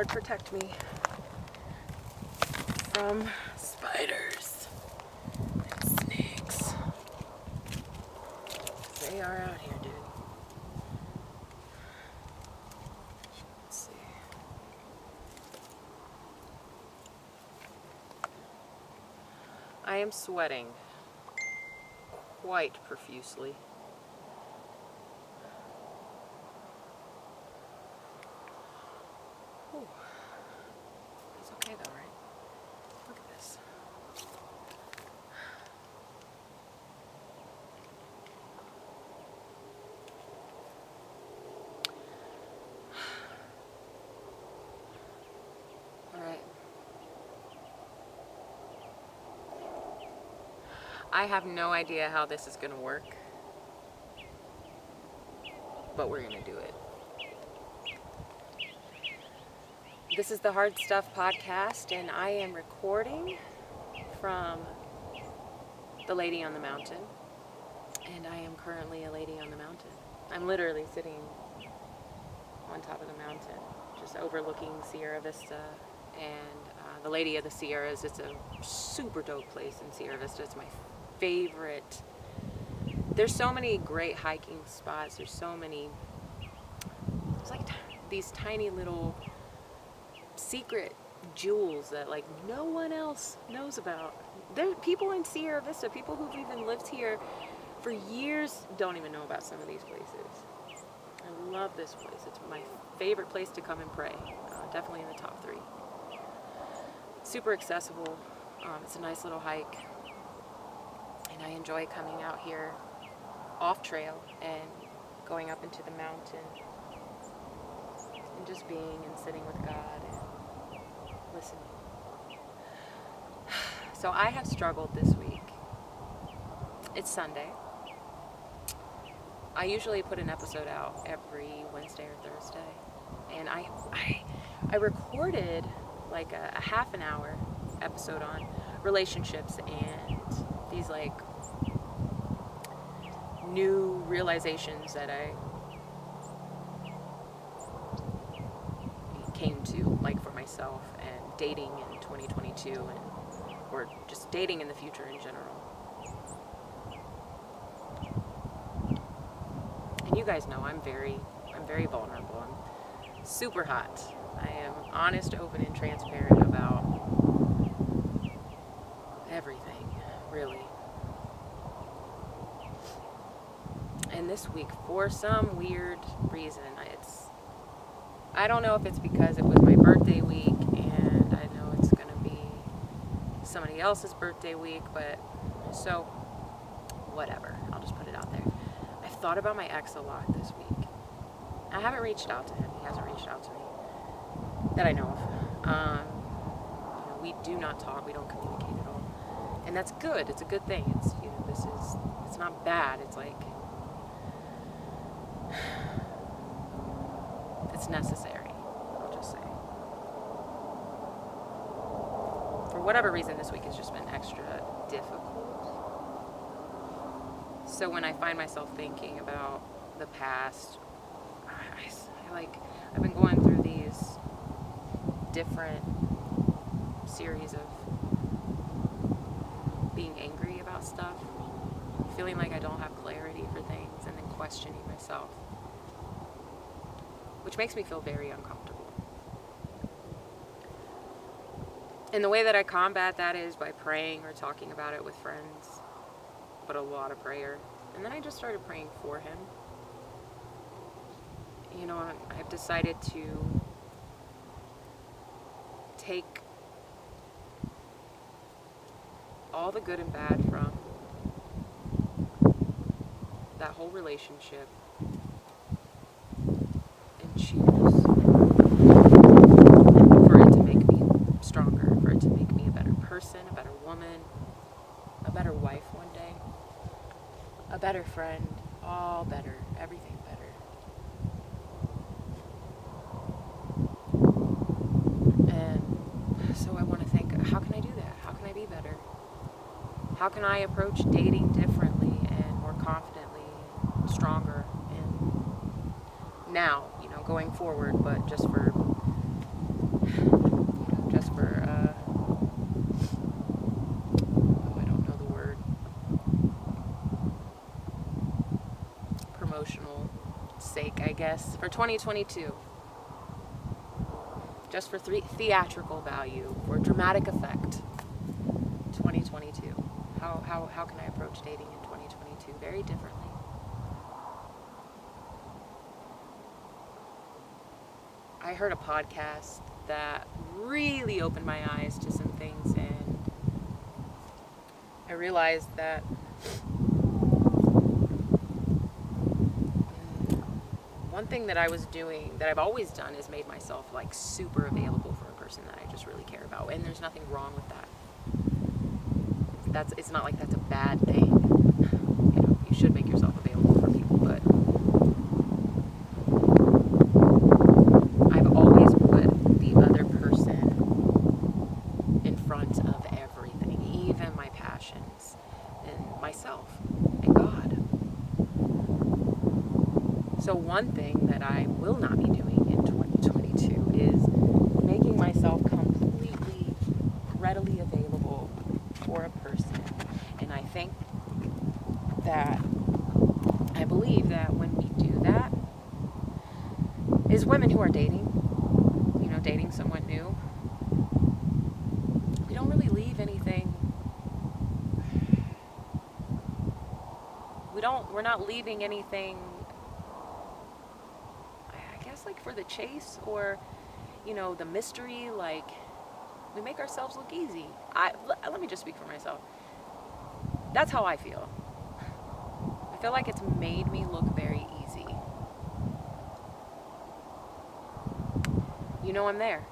Lord, protect me from spiders and snakes. They are out here, dude. Let's see. I am sweating quite profusely. Ooh. It's okay though, right? Look at this. All right. I have no idea how this is going to work, but we're going to do it. This is the Hard Stuff Podcast, and I am recording from the Lady on the Mountain, and I am currently a lady on the mountain. I'm literally sitting on top of the mountain, just overlooking Sierra Vista, and the Lady of the Sierras. It's a super dope place in Sierra Vista. It's my favorite. There's so many great hiking spots. There's like these tiny little secret jewels that like no one else knows about. There are people in Sierra Vista, people who've even lived here for years, don't even know about some of these places. I love this place. It's my favorite place to come and pray. Definitely in the top 3. Super accessible. It's a nice little hike. And I enjoy coming out here off trail and going up into the mountain and just being and sitting with God and listening. So I have struggled this week. It's Sunday. I usually put an episode out every Wednesday or Thursday. And I recorded like a half an hour episode on relationships and these like new realizations that I came to, like for myself and dating in 2022 or just dating in the future in general. And you guys know I'm very vulnerable. I'm super hot. I am honest, open, and transparent about everything, really. And this week, for some weird reason, I don't know if it's because it was my birthday week and I know it's going to be somebody else's birthday week, but so whatever. I'll just put it out there. I've thought about my ex a lot this week. I haven't reached out to him. He hasn't reached out to me that I know of. We do not talk. We don't communicate at all. And that's good. It's a good thing. It's not bad. It's like, it's necessary, I'll just say. For whatever reason, this week has just been extra difficult. So when I find myself thinking about the past, I've been going through these different series of being angry about stuff, feeling like I don't have clarity for things, and then questioning myself, which makes me feel very uncomfortable. And the way that I combat that is by praying or talking about it with friends, but a lot of prayer. And then I just started praying for him. I've decided to take all the good and bad from that whole relationship and choose for it to make me stronger, for it to make me a better person, a better woman, a better wife one day, a better friend, all better, everything better. And so I want to think, how can I do that? How can I be better? How can I approach dating differently and more confidently, stronger, and now, going forward, but just for just for, I don't know the word, promotional sake, I guess, for 2022. Just for theatrical value, for dramatic effect. 2022. How can I approach dating in 2022 very differently? I heard a podcast that really opened my eyes to some things, and I realized that one thing that I was doing, that I've always done, is made myself like super available for a person that I just really care about, and there's nothing wrong with that. It's not like that's a bad thing. You should make yourself available for people, but I've always put the other person in front of everything, even my passions, and myself, and God. So one thing that I will not be doing in 2022 is making myself completely readily available for a person. And I think that, I believe that when we do that, is women who are dating, dating someone new, we don't really leave anything. We're not leaving anything, I guess, like for the chase, or, the mystery. Like, we make ourselves look easy. Let me just speak for myself. That's how I feel. I feel like it's made me look very easy. I'm there.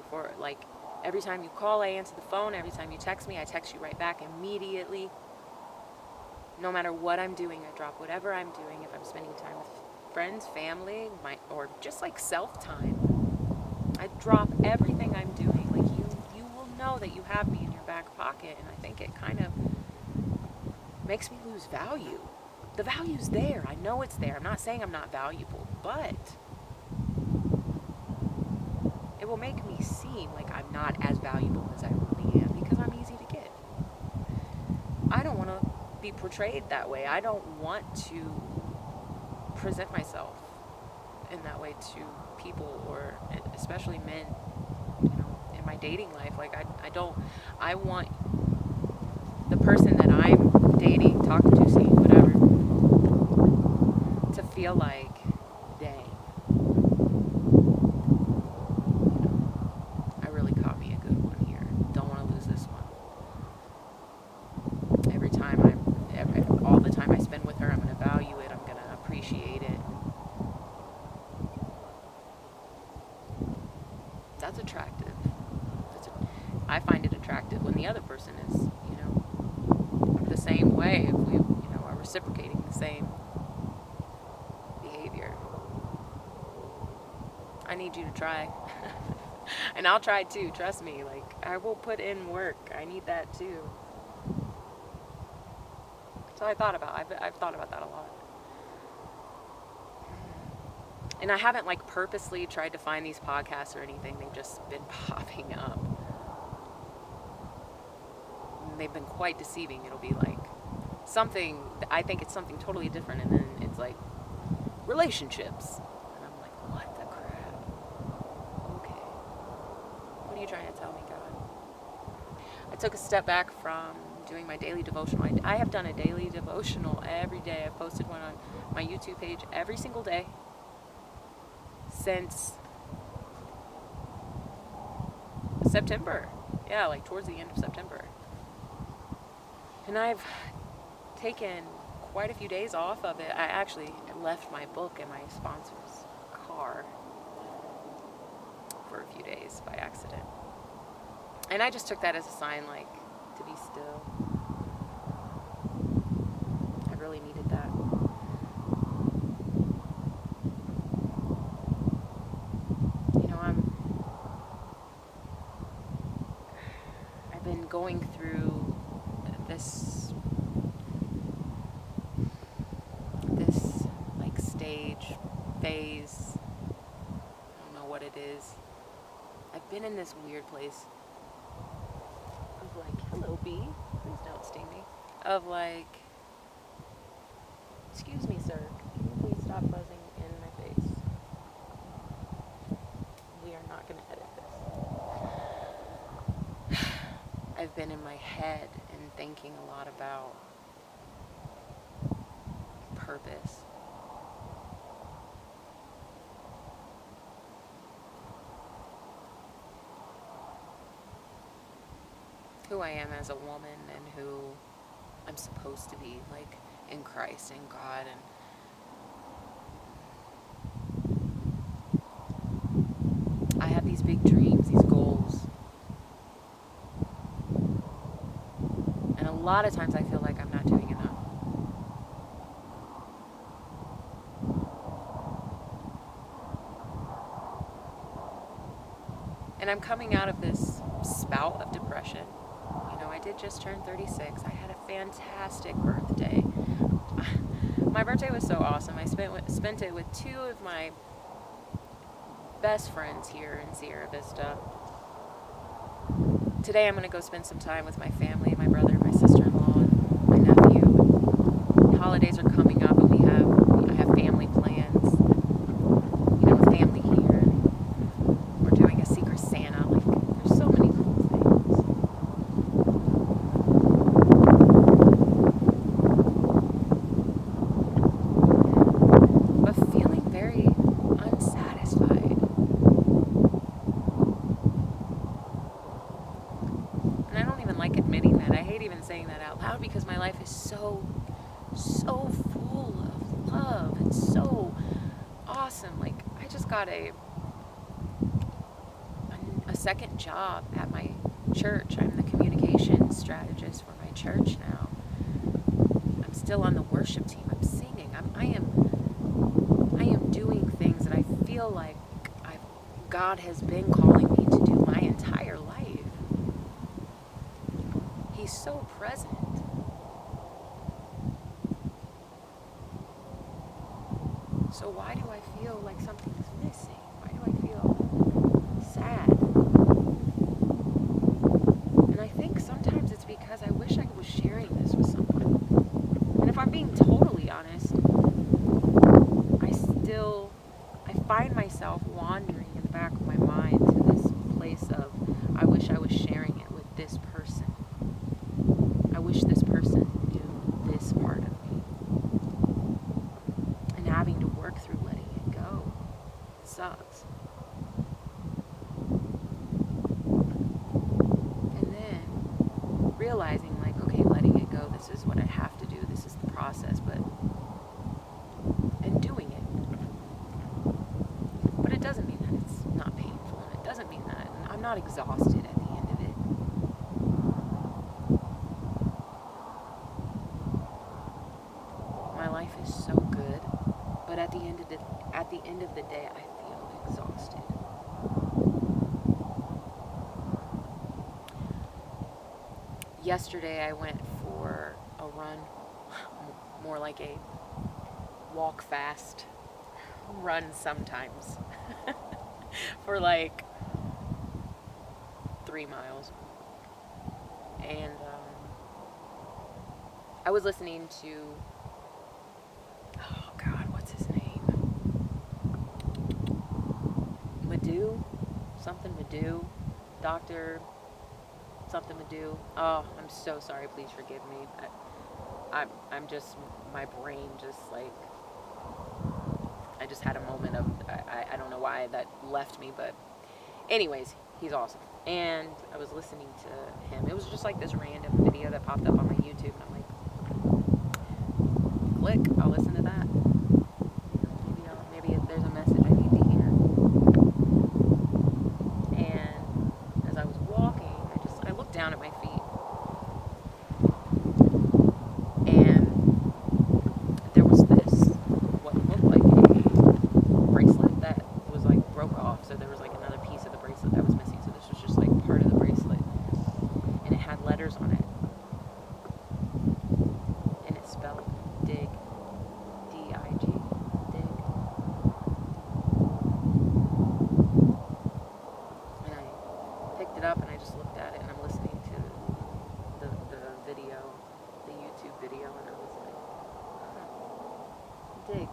For like, every time you call, I answer the phone. Every time you text me, I text you right back immediately. No matter what I'm doing, I drop whatever I'm doing. If I'm spending time with friends, family, or just like self-time, I drop everything I'm doing. Like, you will know that you have me in your back pocket, and I think it kind of makes me lose value. The value's there. I know it's there. I'm not saying I'm not valuable, but it will make me seem like I'm not as valuable as I really am, because I'm easy to get. I don't want to be portrayed that way. I don't want to present myself in that way to people, or especially men, in my dating life. Like, I want the person that I'm dating, talking to, seeing, whatever, to feel like, dang, I really caught me a good one here. Don't want to lose this one. All the time I spend with her, I'm going to value it. I'm going to appreciate it. That's attractive. I find it attractive when the other person is, the same way. If we, are reciprocating the same behavior. I need you to try. And I'll try too, trust me. Like, I will put in work. I need that too. So I've thought about that a lot. And I haven't like purposely tried to find these podcasts or anything. They've just been popping up. And they've been quite deceiving. It'll be like something, I think it's something totally different, and then it's like relationships. And I'm like, what the crap? Okay. What are you trying to tell me, God? I took a step back from doing my daily devotional. I have done a daily devotional every day. I've posted one on my YouTube page every single day since September. Yeah, like towards the end of September. And I've taken quite a few days off of it. I actually left my book in my sponsor's car for a few days by accident. And I just took that as a sign, like, to be still. I really needed that. I've been going through this like phase, I don't know what it is. I've been in this weird place of like, hello bee, please don't sting me. Of like, excuse me sir, can you please stop buzzing in my face? We are not going to edit this. I've been in my head and thinking a lot about purpose. Who I am as a woman and who I'm supposed to be, like, in Christ and God. And I have these big dreams, these goals. And a lot of times I feel like I'm not doing enough. And I'm coming out of this spout of depression. You know, I did just turn 36. I had a fantastic birthday. My birthday was so awesome. I spent it with two of my best friends here in Sierra Vista. Today I'm going to go spend some time with my family, my brother, my sister-in-law, and my nephew. The holidays are coming up, and I have family plans, you know, with family here. We're doing a Secret Santa. Like, there's so many cool things. But feeling very unsatisfied. And I don't even like admitting that. I hate even saying that out loud because my life is so full of love. It's so awesome. Like, I just got a second job at my church. I'm the communications strategist for my church now. I'm still on the worship team. I'm singing. I am doing things that I feel like God has been calling me to do my entire life. He's so present. So why do I feel like something's missing? Why do I feel sad? And I think sometimes it's because I wish I was sharing this with someone. And if I'm being totally honest, I find myself wandering in the back of my mind to this place of, I wish I was sharing it with this person. I wish this person knew this part of me. And having to work through letting it go sucks. And then realizing, like, okay, letting it go, this is what I have to do, this is the process, and doing it. But it doesn't mean that it's not painful, and it doesn't mean that I'm not exhausted at the end of it. My life is so good, but at the end of the day, I feel exhausted. Yesterday, I went for a run, more like a walk fast, run sometimes, for like 3 miles. And I was listening to, oh God, what's his name? Madhu, Dr. something Madhu. Oh, I'm so sorry, please forgive me. I'm just, my brain just like, I just had a moment of, I don't know why that left me, but anyways, he's awesome. And I was listening to him. It was just like this random video that popped up on my YouTube, and I'm like, click, I'll listen to that. Maybe there's a message I need to hear. And as I was walking, I looked down at my feet, and there was this, what looked like a bracelet that was like broke off. So there was like another piece of the bracelet that was missing. So this was just like part of the bracelet, and it had letters on it, and it spelled dig. video, and I was like, dig.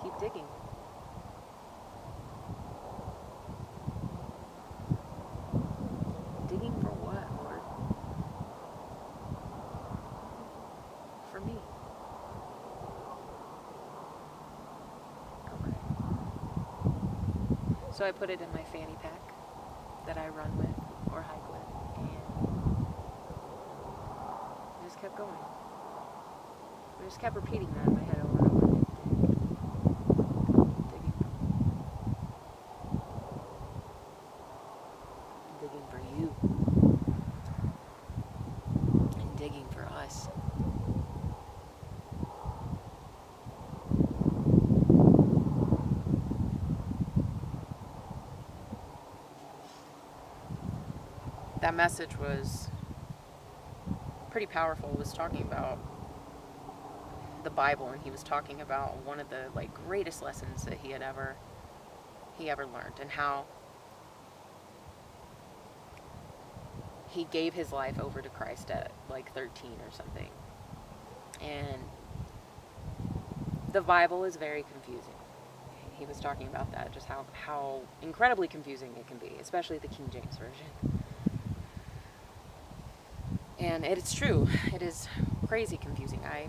Keep digging. Digging for what, Lord? For me. Okay. So I put it in my fanny pack that I run with or hike with, and I just kept going. I just kept repeating that in my head over and over again. Digging. Digging for you. And digging for us. That message was pretty powerful. It was talking about the Bible, and he was talking about one of the greatest lessons that he ever learned, and how he gave his life over to Christ at 13 or something. And the Bible is very confusing. He was talking about that, just how incredibly confusing it can be, especially the King James Version. And it's true. It is crazy confusing. I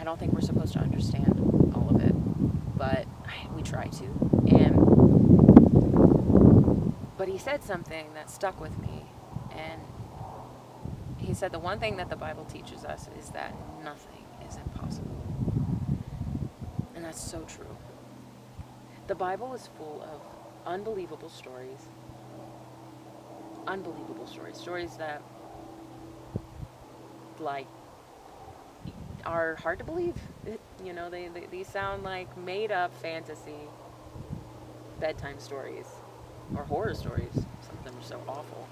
don't think we're supposed to understand all of it, but we try to. But he said something that stuck with me, and he said the one thing that the Bible teaches us is that nothing is impossible. And that's so true. The Bible is full of unbelievable stories. Stories that are hard to believe. These sound like made up fantasy bedtime stories or horror stories. Some of them are so awful.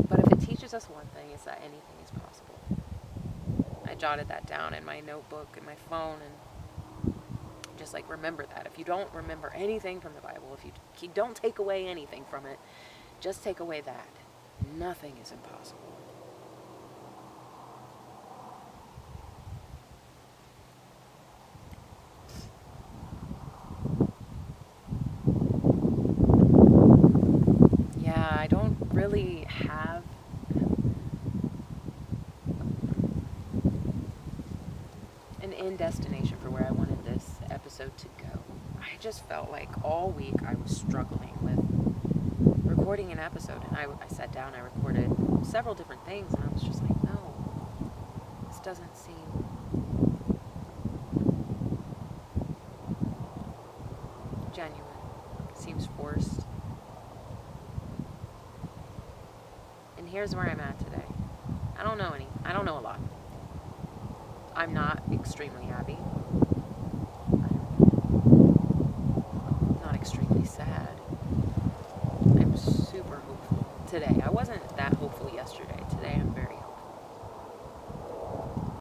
But if it teaches us one thing, it's that anything is possible. I jotted that down in my notebook and my phone, and just remember that. If you don't remember anything from the Bible, if you don't take away anything from it, just take away that. Nothing is impossible. Yeah, I don't really have an end destination for where I wanted this episode to go. I just felt like all week I was struggling with recording an episode, and I sat down, I recorded several different things, and I was just like, no, this doesn't seem genuine. It seems forced. And here's where I'm at today. I don't know a lot. I'm not extremely happy. I'm not extremely sad.